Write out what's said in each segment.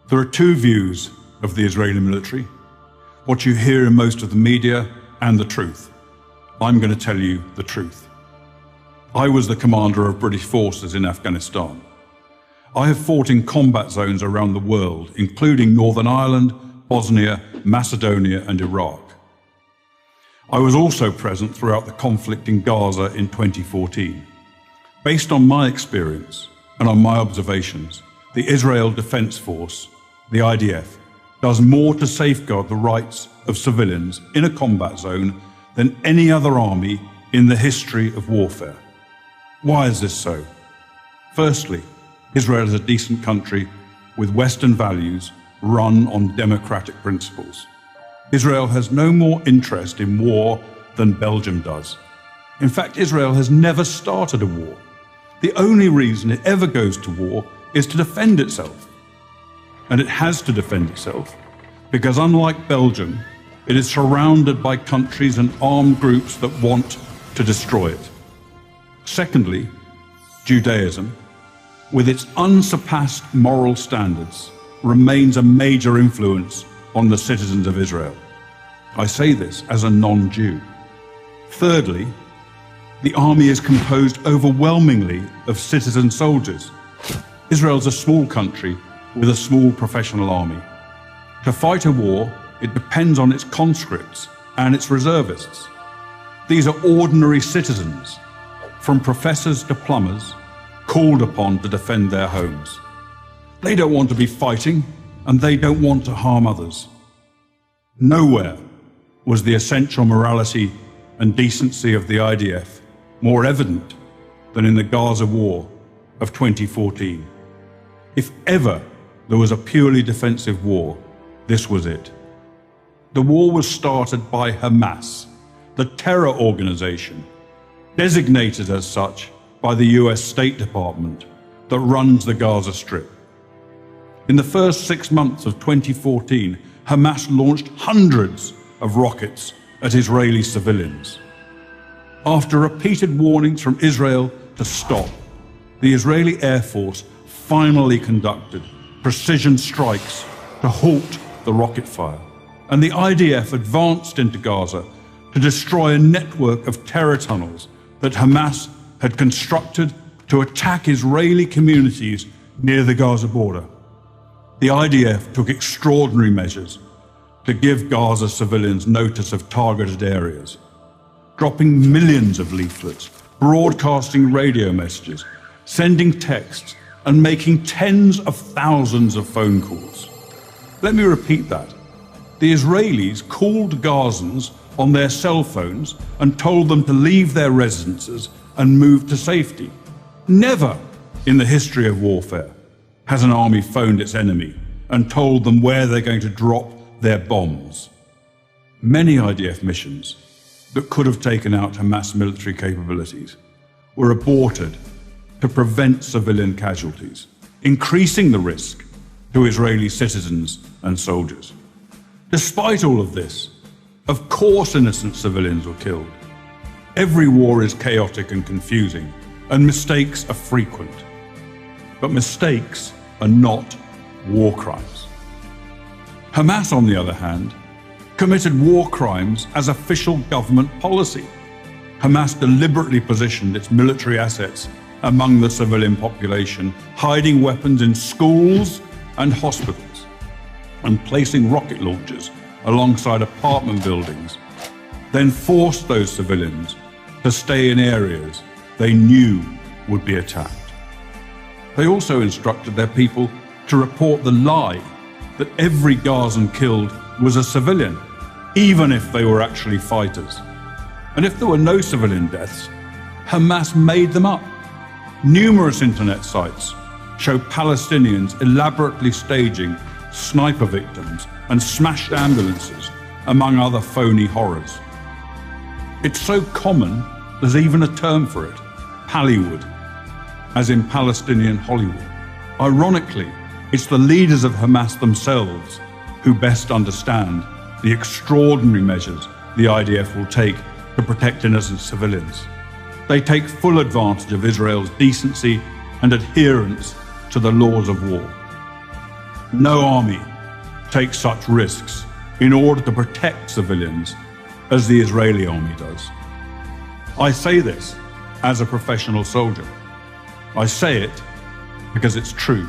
There are two views of the Israeli military, what you hear in most of the media and the truth. I'm going to tell you the truth. I was the commander of British forces in Afghanistan. I have fought in combat zones around the world, including Northern Ireland, Bosnia, Macedonia, and Iraq. I was also present throughout the conflict in Gaza in 2014. Based on my experience and on my observations, the Israel Defense Force, the IDF, does more to safeguard the rights of civilians in a combat zone than any other army in the history of warfare. Why is this so? Firstly, Israel is a decent country with Western values run on democratic principles. Israel has no more interest in war than Belgium does. In fact, Israel has never started a war. The only reason it ever goes to war is to defend itself. And it has to defend itself because, unlike Belgium, it is surrounded by countries and armed groups that want to destroy it. Secondly, Judaism, with its unsurpassed moral standards, remains a major influence on the citizens of Israel. I say this as a non-Jew. Thirdly, the army is composed overwhelmingly of citizen soldiers. Israel's a small country with a small professional army. To fight a war, it depends on its conscripts and its reservists. These are ordinary citizens, from professors to plumbers, called upon to defend their homes. They don't want to be fighting, and they don't want to harm others. Nowhere was the essential morality and decency of the IDF more evident than in the Gaza war of 2014. If ever there was a purely defensive war, this was it. The war was started by Hamas, the terror organization, designated as such by the US State Department that runs the Gaza Strip. In the first 6 months of 2014, Hamas launched hundreds of rockets at Israeli civilians. After repeated warnings from Israel to stop, the Israeli Air Force finally conducted precision strikes to halt the rocket fire, and the IDF advanced into Gaza to destroy a network of terror tunnels that Hamas had constructed to attack Israeli communities near the Gaza border. The IDF took extraordinary measures to give Gaza civilians notice of targeted areas, dropping millions of leaflets, broadcasting radio messages, sending texts, and making tens of thousands of phone calls. Let me repeat that. The Israelis called Gazans on their cell phones and told them to leave their residences and move to safety. Never in the history of warfare has an army phoned its enemy and told them where they're going to drop their bombs. Many IDF missions that could have taken out Hamas military capabilities were aborted to prevent civilian casualties, increasing the risk to Israeli citizens and soldiers. Despite all of this, of course innocent civilians were killed. Every war is chaotic and confusing, and mistakes are frequent. But mistakes are not war crimes. Hamas, on the other hand, committed war crimes as official government policy. Hamas deliberately positioned its military assets among the civilian population, hiding weapons in schools and hospitals, and placing rocket launchers alongside apartment buildings, then forced those civilians to stay in areas they knew would be attacked. They also instructed their people to report the lie that every Gazan killed was a civilian, even if they were actually fighters. And if there were no civilian deaths, Hamas made them up. Numerous internet sites show Palestinians elaborately staging sniper victims and smashed ambulances, among other phony horrors. It's so common, there's even a term for it, Pallywood, as in Palestinian Hollywood. Ironically, it's the leaders of Hamas themselves who best understand the extraordinary measures the IDF will take to protect innocent civilians. They take full advantage of Israel's decency and adherence to the laws of war. No army takes such risks in order to protect civilians as the Israeli army does. I say this as a professional soldier. I say it because it's true,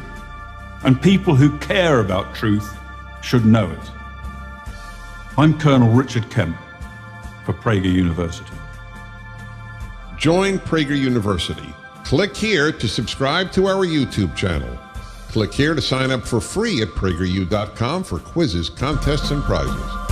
and people who care about truth should know it. I'm Colonel Richard Kemp for Prager University. Join Prager University. Click here to subscribe to our YouTube channel. Click here to sign up for free at prageru.com for quizzes, contests, and prizes.